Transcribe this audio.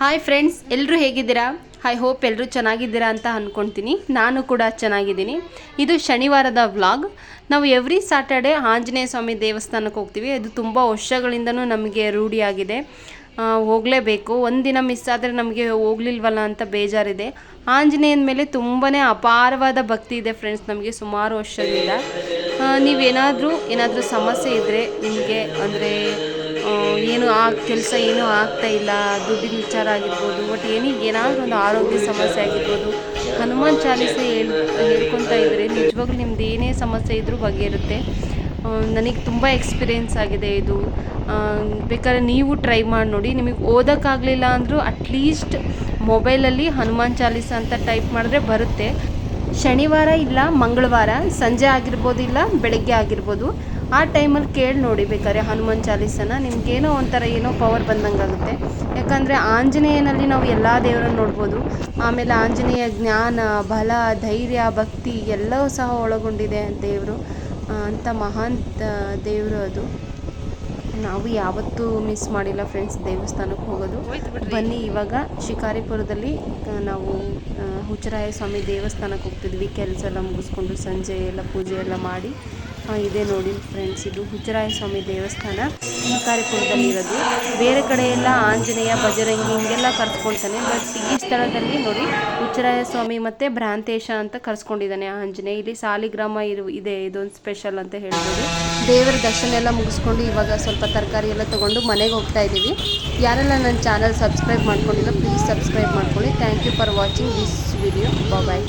Hi friends, ಎಲ್ಲರೂ ಹೇಗಿದ್ದೀರಾ? I hope ಎಲ್ಲರೂ ಚೆನ್ನಾಗಿದ್ದೀರಾ ಅಂತ ಅಂದ್ಕೊಳ್ತೀನಿ. ನಾನು ಕೂಡ ಚೆನ್ನಾಗಿದ್ದೀನಿ. ಇದು ಶನಿವಾರದ ವ್ಲಾಗ್. ನಾವು ಎವ್ರಿ ಸ್ಯಾಟರ್ಡೆ ಆಂಜನೇಯ ಸ್ವಾಮಿ ದೇವಸ್ಥಾನಕ್ಕೆ ಹೋಗ್ತೀವಿ. ಅದು ತುಂಬ ವರ್ಷಗಳಿಂದನೂ ನಮಗೆ ರೂಢಿಯಾಗಿದೆ. ಹೋಗಲೇಬೇಕು. ಒಂದಿನ ಮಿಸ್ ಆದರೆ ನಮಗೆ ಹೋಗ್ಲಿಲ್ವಲ್ಲ ಅಂತ ಬೇಜಾರಿದೆ. ಆಂಜನೇಯನ ಮೇಲೆ ತುಂಬಾ ಅಪಾರವಾದ ಭಕ್ತಿ ಇದೆ ಫ್ರೆಂಡ್ಸ್ ನಮಗೆ ಸುಮಾರು ವರ್ಷದಿಂದ. ಏನಾದರೂ ಸಮಸ್ಯೆ ಇದ್ದರೆ ನಿಮಗೆ ಅಂದರೆ ಏನು ಕೆಲಸ ಏನೂ ಆಗ್ತಾ ಇಲ್ಲ, ದುಡ್ಡಿನ ವಿಚಾರ ಆಗಿರ್ಬೋದು, ಬಟ್ ಏನಾದರೂ ಒಂದು ಆರೋಗ್ಯ ಸಮಸ್ಯೆ ಆಗಿರ್ಬೋದು, ಹನುಮಾನ್ ಚಾಲೀಸ ಹೇಳ್ಕೊತಾ ಇದ್ದರೆ ನಿಜವಾಗ್ಲೂ ನಿಮ್ದು ಏನೇ ಸಮಸ್ಯೆ ಇದ್ದರೂ ಬಗೆಯಿರುತ್ತೆ. ನನಗೆ ತುಂಬ ಎಕ್ಸ್ಪೀರಿಯೆನ್ಸ್ ಆಗಿದೆ ಇದು. ಬೇಕಾದ್ರೆ ನೀವು ಟ್ರೈ ಮಾಡಿ ನೋಡಿ. ನಿಮಗೆ ಓದೋಕ್ಕಾಗಲಿಲ್ಲ ಅಂದರೂ ಅಟ್ಲೀಸ್ಟ್ ಮೊಬೈಲಲ್ಲಿ ಹನುಮಾನ್ ಚಾಲೀಸ ಅಂತ ಟೈಪ್ ಮಾಡಿದ್ರೆ ಬರುತ್ತೆ. ಶನಿವಾರ ಇಲ್ಲ ಮಂಗಳವಾರ ಸಂಜೆ ಆಗಿರ್ಬೋದು, ಇಲ್ಲ ಬೆಳಗ್ಗೆ ಆಗಿರ್ಬೋದು, ಆ ಟೈಮಲ್ಲಿ ಕೇಳಿ ನೋಡಿ ಬೇಕಾದ್ರೆ ಹನುಮಾನ್ ಚಾಲೀಸನ. ನಿಮಗೇನೋ ಒಂಥರ ಏನೋ ಪವರ್ ಬಂದಂಗೆ ಆಗುತ್ತೆ. ಯಾಕಂದರೆ ಆಂಜನೇಯನಲ್ಲಿ ನಾವು ಎಲ್ಲ ದೇವರನ್ನು ನೋಡ್ಬೋದು. ಆಮೇಲೆ ಆಂಜನೇಯ ಜ್ಞಾನ, ಬಲ, ಧೈರ್ಯ, ಭಕ್ತಿ ಎಲ್ಲವೂ ಸಹ ಒಳಗೊಂಡಿದೆ ದೇವರು. ಅಂಥ ಮಹಾನ್ ದೇವರು ಅದು. ನಾವು ಯಾವತ್ತೂ ಮಿಸ್ ಮಾಡಿಲ್ಲ ಫ್ರೆಂಡ್ಸ್ ದೇವಸ್ಥಾನಕ್ಕೆ ಹೋಗೋದು. ಬನ್ನಿ, ಇವಾಗ ಶಿಕಾರಿಪುರದಲ್ಲಿ ನಾವು ಹುಚ್ಚರಾಯ ಸ್ವಾಮಿ ದೇವಸ್ಥಾನಕ್ಕೆ ಹೋಗ್ತಿದ್ವಿ. ಕೆಲಸ ಎಲ್ಲ ಮುಗಿಸ್ಕೊಂಡು ಸಂಜೆ ಎಲ್ಲ ಪೂಜೆ ಎಲ್ಲ ಮಾಡಿ. ಇದೆ ನೋಡಿ ಫ್ರೆಂಡ್ಸ್, ಇದು ಹುಚ್ಚರಾಯ ಸ್ವಾಮಿ ದೇವಸ್ಥಾನ ಶಿಕಾರಿಪುರದಲ್ಲಿರೋದು. ಬೇರೆ ಕಡೆ ಎಲ್ಲ ಆಂಜನೇಯ, ಬಜರಂಗಿ ಹಿಂಗೆಲ್ಲ ಕರ್ಸ್ಕೊಳ್ತಾನೆ. ಬಟ್ ಈ ಸ್ಥಳದಲ್ಲಿ ನೋಡಿ ಹುಚ್ಚರಾಯ ಸ್ವಾಮಿ ಮತ್ತು ಭ್ರಾಂತೇಶ ಅಂತ ಕರ್ಸ್ಕೊಂಡಿದ್ದಾನೆ ಆಂಜನೇಯ. ಇಲ್ಲಿ ಸಾಲಿಗ್ರಾಮ ಇದೆ, ಇದೊಂದು ಸ್ಪೆಷಲ್ ಅಂತ ಹೇಳ್ಬೋದು. ದೇವರ ದರ್ಶನ ಎಲ್ಲ ಮುಗಿಸ್ಕೊಂಡು ಇವಾಗ ಸ್ವಲ್ಪ ತರಕಾರಿ ಎಲ್ಲ ತೊಗೊಂಡು ಮನೆಗೆ ಹೋಗ್ತಾ ಇದ್ದೀವಿ. ಯಾರೆಲ್ಲ ನನ್ನ ಚಾನಲ್ ಸಬ್ಸ್ಕ್ರೈಬ್ ಮಾಡ್ಕೊಂಡಿಲ್ಲ ಪ್ಲೀಸ್ ಸಬ್ಸ್ಕ್ರೈಬ್ ಮಾಡ್ಕೊಳ್ಳಿ. Thank you for watching this video. Bye.